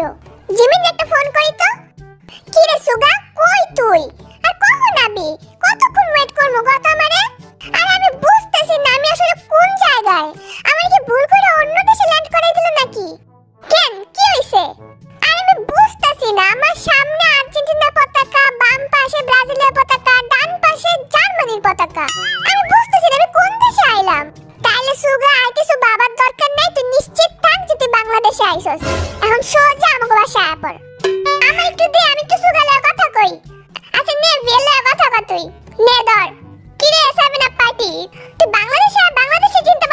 দিল। জিমিন একটা ফোন করি তো। কি রে সুগা, কই তুই? আর কখন আবি? কতক্ষণ ওয়েট করব গত আমারে? আর আমি বুঝতেছি না আমি আসলে কোন জায়গায়। আমার কি ভুল করে অন্য দেশে ল্যান্ড করাই দিল নাকি? কেন কি হইছে? আর আমি বুঝতেছি না, আমার সামনে আর্জেন্টিনার পতাকা, বাম পাশে ব্রাজিলের পতাকা, ডান পাশে জার্মানির পতাকা। আমি বুঝতেছি না আমি কোন দেশে আইলাম। তাইলে সুগা আর কিছু বাবার দরকার নাই, তুই নিশ্চিত থাক যে তুই বাংলাদেশে আইছস। এখন সোজা আমাকে বাসায় আয় পড়। আমার একটু দে, আমি একটু সুগা লয়ে কথা কই। আচ্ছা নে ভেলে কথা কর তুই। নে ধর। কি রে 7 আপ পার্টি, তুই বাংলাদেশে চিনতে